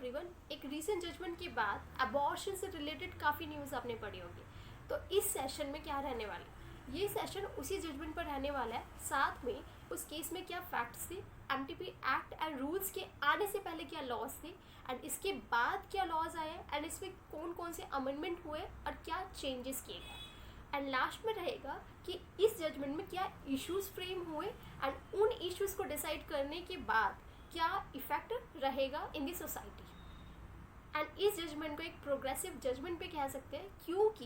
Everyone, एक recent judgement के बाद अबॉर्शन से रिलेटेड काफ़ी न्यूज़ आपने पढ़ी होगी। तो इस सेशन में क्या रहने वाला है, ये सेशन उसी जजमेंट पर रहने वाला है। साथ में उस केस में क्या फैक्ट्स थे, एमटीपी एक्ट एंड रूल्स के आने से पहले क्या लॉज थे एंड इसके बाद क्या लॉज आए एंड इसमें कौन कौन से अमेंडमेंट हुए और क्या चेंजेस किए गए। एंड लास्ट में रहेगा कि इस जजमेंट में क्या इश्यूज फ्रेम हुए एंड उन इश्यूज को डिसाइड करने के बाद क्या इफेक्ट रहेगा इन दी सोसाइटी। एंड इस जजमेंट को एक प्रोग्रेसिव जजमेंट पे कह सकते हैं, क्योंकि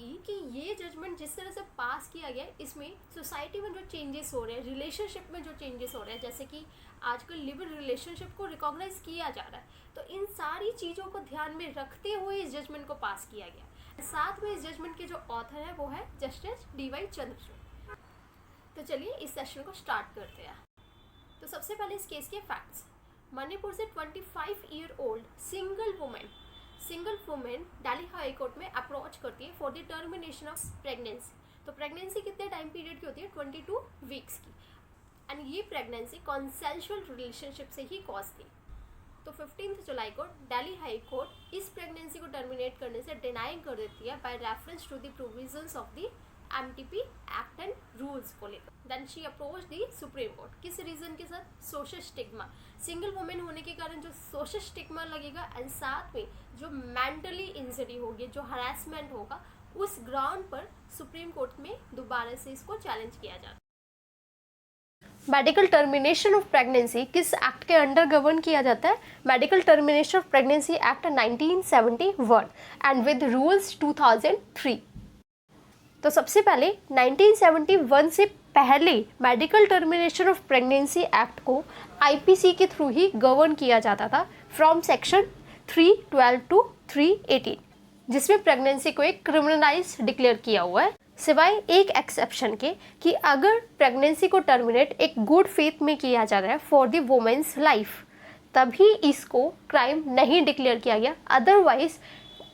ये जजमेंट जिस तरह से पास किया गया इसमें सोसाइटी में जो चेंजेस हो रहे हैं, रिलेशनशिप में जो चेंजेस हो रहे हैं, जैसे कि आजकल लिव इन रिलेशनशिप को रिकॉग्नाइज किया जा रहा है, तो इन सारी चीज़ों को ध्यान में रखते हुए इस जजमेंट को पास किया गया। साथ में इस जजमेंट के जो ऑथर है वो है जस्टिस डी.वाई. चंद्रचूड़। तो चलिए इस सेशन को स्टार्ट करते हैं। तो सबसे पहले इस केस के फैक्ट्स। मणिपुर से 25 year old single women Delhi high court में अप्रोच करती है for the termination of pregnancy. तो प्रेगनेंसी कितने टाइम पीरियड की होती है? 22 वीक्स की। एंड ये प्रेगनेंसी कॉन्सेंशुअल रिलेशनशिप से ही कॉज थी। तो 15 जुलाई को दिल्ली हाई कोर्ट इस प्रेगनेंसी को टर्मिनेट करने से डिनाई कर देती है by reference to the provisions of the MTP act and rules को लेकर। Then she approach the supreme court. किस रीजन के साथ? सोशल स्टिग्मा, सिंगल वुमेन होने के कारण जो सोशल स्टिग्मा लगेगा एंड साथ में जो मेंटली इंजरी होगी, जो हरासमेंट होगा, उस ग्राउंड पर सुप्रीम कोर्ट में दोबारा से इसको चैलेंज किया जाता है। मेडिकल टर्मिनेशन ऑफ प्रेगनेंसी किस एक्ट के अंडर गवर्न किया जाता है? Medical termination of pregnancy act 1971 and with rules 2003। तो सबसे पहले 1971 से पहले medical termination of pregnancy act को आईपीसी के थ्रू ही गवर्न किया जाता था फ्रॉम सेक्शन 312 टू 318, जिसमें प्रेगनेंसी को एक क्रिमिनलाइज डिक्लेयर किया हुआ है, सिवाय एक एक्सेप्शन के कि अगर प्रेगनेंसी को टर्मिनेट एक गुड फेथ में किया जा रहा है फॉर द वुमेन्स लाइफ, तभी इसको क्राइम नहीं डिक्लेयर किया गया। अदरवाइज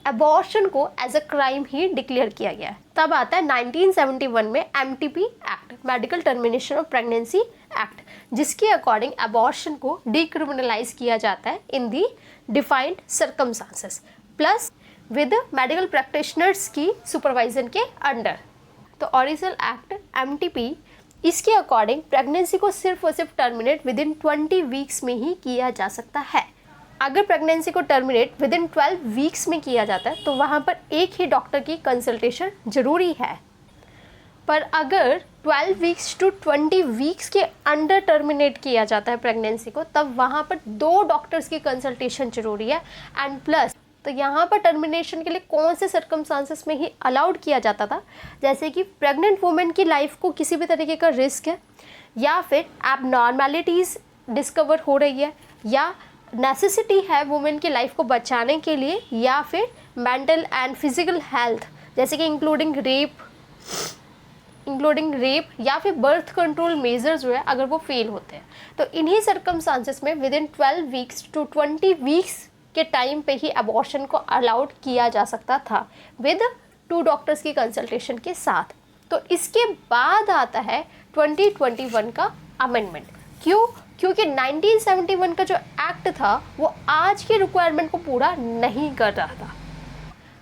अबॉर्शन को एज अ क्राइम ही डिक्लेयर किया गया है। तब आता है 1971 में MTP act, medical termination of pregnancy act, जिसके अकॉर्डिंग अबॉर्शन को डिक्रिमिनलाइज किया जाता है in the defined circumstances, plus with medical practitioners की सुपरवाइजन के अंडर। तो ओरिजिनल एक्ट एमटीपी इसके अकॉर्डिंग प्रेगनेंसी को सिर्फ और सिर्फ टर्मिनेट विद इन 20 वीक्स में ही किया जा सकता है। अगर प्रेगनेंसी को टर्मिनेट विद इन 12 वीक्स में किया जाता है तो वहाँ पर एक ही डॉक्टर की कंसल्टेशन जरूरी है। पर अगर 12 वीक्स टू 20 वीक्स के अंडर टर्मिनेट किया जाता है प्रेगनेंसी को, तब वहाँ पर 2 डॉक्टर्स की कंसल्टेशन जरूरी है। एंड प्लस तो यहाँ पर टर्मिनेशन के लिए कौन से सर्कमस्टांसेस में ही अलाउड किया जाता था, जैसे कि प्रेग्नेंट वुमेन की लाइफ को किसी भी तरीके का रिस्क है, या फिर एबनॉर्मेलिटीज़ डिस्कवर हो रही है, या नेसेसिटी है वुमेन की लाइफ को बचाने के लिए, या फिर मेंटल एंड फिजिकल हेल्थ, जैसे कि इंक्लूडिंग रेप या फिर बर्थ कंट्रोल मेजर्स जो है अगर वो फेल होते हैं, तो इन्हीं सर्कमस्टांसेस में within 12 weeks to 20 weeks के टाइम पे ही अबॉर्शन को अलाउड किया जा सकता था विद 2 डॉक्टर्स की कंसल्टेशन के साथ। तो इसके बाद आता है 2021 का अमेंडमेंट। क्यों? क्योंकि 1971 का जो एक्ट था वो आज की रिक्वायरमेंट को पूरा नहीं कर रहा था।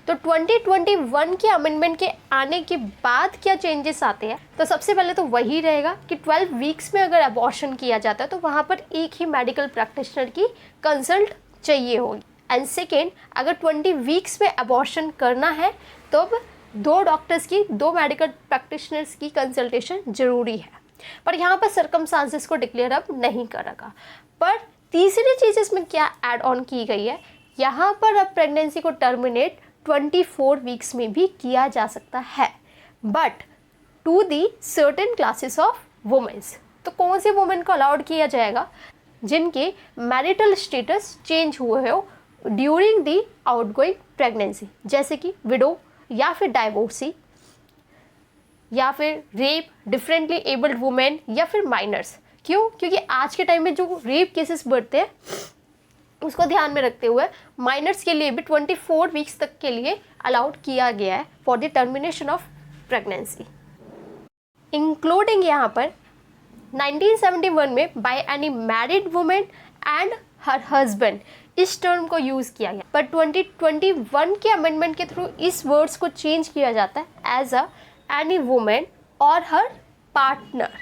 तो 2021 के अमेंडमेंट के आने के बाद क्या चेंजेस आते हैं? तो सबसे पहले तो वही रहेगा कि 12 वीक्स में अगर अबॉर्शन किया जाता है तो वहाँ पर एक ही मेडिकल प्रैक्टिशनर की कंसल्ट चाहिए होगी। एंड सेकेंड, अगर 20 वीक्स में अबॉर्शन करना है तो अब 2 डॉक्टर्स की, 2 मेडिकल प्रैक्टिशनर्स की कंसल्टेशन जरूरी है। पर यहाँ पर सर्कमस्टांसेस को डिक्लेयर अब नहीं करेगा। पर तीसरी चीज़ इसमें क्या ऐड ऑन की गई है, यहाँ पर अब प्रेगनेंसी को टर्मिनेट 24 वीक्स में भी किया जा सकता है, but to the certain classes of womens. तो कौन सी वुमेन को अलाउड किया जाएगा? जिनके मैरिटल स्टेटस चेंज हुए हो ड्यूरिंग दी आउटगोइंग प्रेगनेंसी, जैसे कि विडो या फिर डाइवोर्सी या फिर रेप, डिफरेंटली एबल्ड वुमेन या फिर माइनर्स। क्यों? क्योंकि आज के टाइम में जो रेप केसेस बढ़ते हैं उसको ध्यान में रखते हुए माइनर्स के लिए भी 24 वीक्स तक के लिए अलाउड किया गया है for the termination of pregnancy, including यहाँ पर 1971 में by any married women and her husband, इस टर्म को यूज़ किया गया, पर 2021 के अमेंडमेंट के थ्रू इस वर्ड्स को चेंज किया जाता है एज अ एनी वुमेन और हर पार्टनर।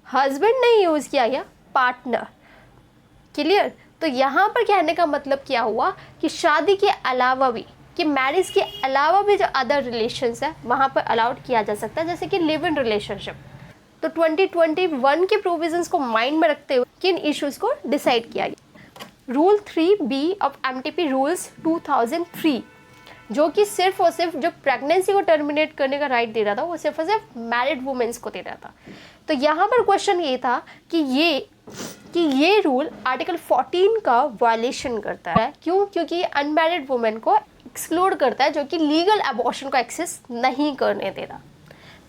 हस्बैंड नहीं यूज़ किया गया, पार्टनर। क्लियर? तो यहाँ पर कहने का मतलब क्या हुआ कि शादी के अलावा भी, कि मैरिज के अलावा भी जो अदर रिलेशंस है वहाँ पर अलाउड किया जा सकता है, जैसे कि लिव इन रिलेशनशिप। तो 2021 के प्रोविजंस को माइंड में रखते हुए किन इश्यूज़ को डिसाइड किया गया। Rule 3B of MTP rules 2003, जो कि सिर्फ और सिर्फ जो प्रेगनेंसी को टर्मिनेट करने का राइट दे रहा था वो सिर्फ और सिर्फ मैरिड वुमेन्स को दे रहा था। तो यहाँ पर क्वेश्चन ये था कि ये रूल आर्टिकल 14 का वायलेशन करता है। क्यों? क्योंकि अनमैरिड वुमेन को एक्सक्लूड करता है, जो कि लीगल अबॉर्शन को एक्सेस नहीं करने दे रहा।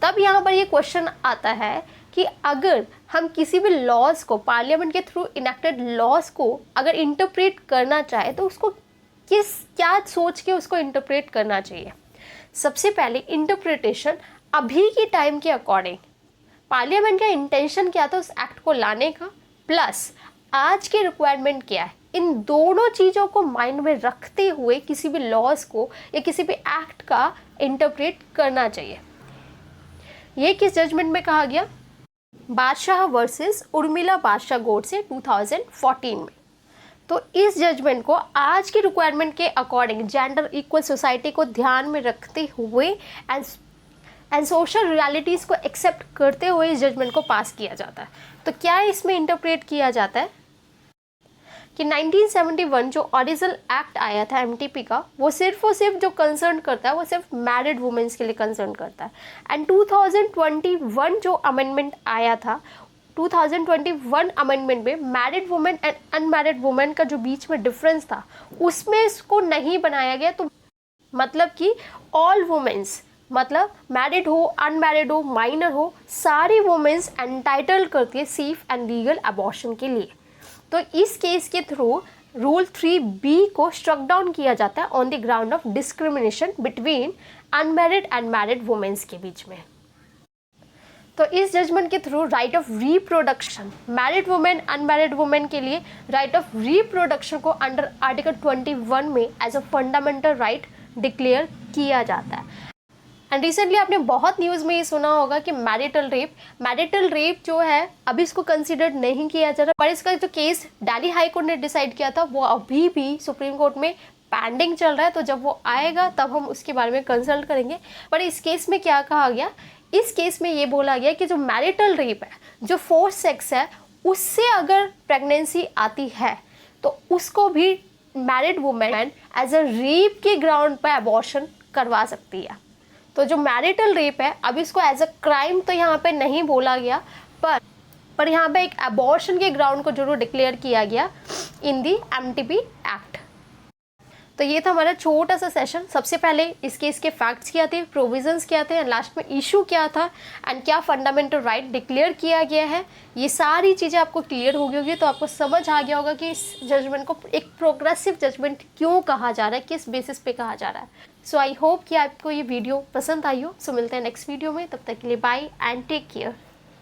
तब यहाँ पर ये क्वेश्चन आता है कि अगर हम किसी भी लॉज को, पार्लियामेंट के थ्रू इनेक्टेड लॉज को अगर इंटरप्रेट करना चाहे तो उसको क्या सोच के उसको इंटरप्रेट करना चाहिए। सबसे पहले इंटरप्रिटेशन अभी के टाइम के अकॉर्डिंग पार्लियामेंट का इंटेंशन क्या था उस एक्ट को लाने का, प्लस आज की रिक्वायरमेंट क्या है, इन दोनों चीज़ों को माइंड में रखते हुए किसी भी लॉज को या किसी भी एक्ट का इंटरप्रेट करना चाहिए। ये किस जजमेंट में कहा गया? बादशाह वर्सेस उर्मिला बादशाह गोडसे 2014 में। तो इस जजमेंट को आज की रिक्वायरमेंट के अकॉर्डिंग, जेंडर इक्वल सोसाइटी को ध्यान में रखते हुए एंड सोशल रियलिटीज़ को एक्सेप्ट करते हुए इस जजमेंट को पास किया जाता है। तो क्या इसमें इंटरप्रेट किया जाता है कि 1971 जो ओरिजिनल एक्ट आया था MTP का, वो सिर्फ और सिर्फ जो कंसर्न करता है वो सिर्फ मैरिड वुमेन्स के लिए कंसर्न करता है। एंड 2021 जो अमेंडमेंट आया था, 2021 अमेंडमेंट में married women and unmarried women का जो बीच में डिफरेंस था उसमें इसको नहीं बनाया गया। तो मतलब कि ऑल वुमेन्स, मतलब मैरिड हो, अनमैरिड हो, माइनर हो, सारी वुमेन्स एंटाइटल्ड करती है सेफ एंड लीगल अबॉर्शन के लिए। तो इस केस के थ्रू रूल 3B को स्ट्रक डाउन किया जाता है on the ground of discrimination between unmarried and married womens के बीच में। तो इस जजमेंट के through right of reproduction, married women unmarried women के लिए राइट ऑफ रिप्रोडक्शन को अंडर आर्टिकल 21 में as a fundamental right declare किया जाता है। एंड रिसेंटली आपने बहुत न्यूज़ में ये सुना होगा कि मैरिटल रेप जो है अभी इसको कंसिडर नहीं किया जा रहा, पर इसका जो केस दिल्ली हाई कोर्ट ने डिसाइड किया था वो अभी भी सुप्रीम कोर्ट में पेंडिंग चल रहा है। तो जब वो आएगा तब हम उसके बारे में कंसल्ट करेंगे। पर इस केस में क्या कहा गया, इस केस में ये बोला गया कि जो मैरिटल रेप है, जो फोर्स सेक्स है, उससे अगर प्रेगनेंसी आती है तो उसको भी married women as a rape के ग्राउंड पर अबॉर्शन करवा सकती है। तो जो मैरिटल रेप है अब इसको एज अ क्राइम तो यहाँ पे नहीं बोला गया, पर यहाँ पे एक अबॉर्शन के ग्राउंड को जरूर डिक्लेयर किया गया इन दी MTP एक्ट। तो ये था हमारा छोटा सा सेशन। सबसे पहले इस केस के फैक्ट्स क्या थे, प्रोविजंस क्या थे, एंड लास्ट में इशू क्या था, एंड क्या फंडामेंटल राइट डिक्लेयर किया गया है। ये सारी चीज़ें आपको क्लियर हो गई होगी, तो आपको समझ आ गया होगा कि इस जजमेंट को एक प्रोग्रेसिव जजमेंट क्यों कहा जा रहा है, किस बेसिस पे कहा जा रहा है। सो आई होप कि आपको ये वीडियो पसंद आई हो। सो मिलते हैं नेक्स्ट वीडियो में, तब तक के लिए बाय एंड टेक केयर।